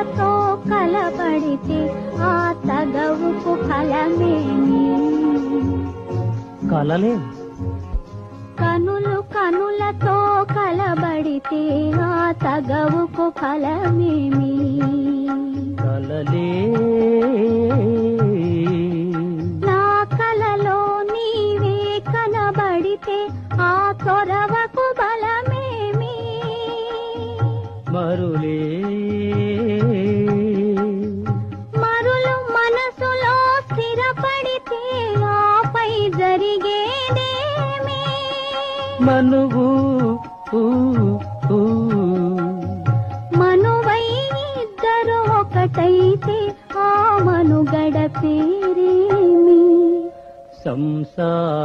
కనులతో కలబడితే ఆ తగవుకు ఫలమేమి? కలలే కనులతో కలబడితే ఆ తగవుకు ఫలమేమి? కలలే నా కలలో నీవే కనబడితే ఆ చొరవకు బలమేమి? మరులే మరులు మనసులో స్థిరపడితే ఆపై జరిగేదేమి? మనువు మనువై ఇద్దరు ఒకటైతే ఆ మనుగడ పేరేమి? సంసారం.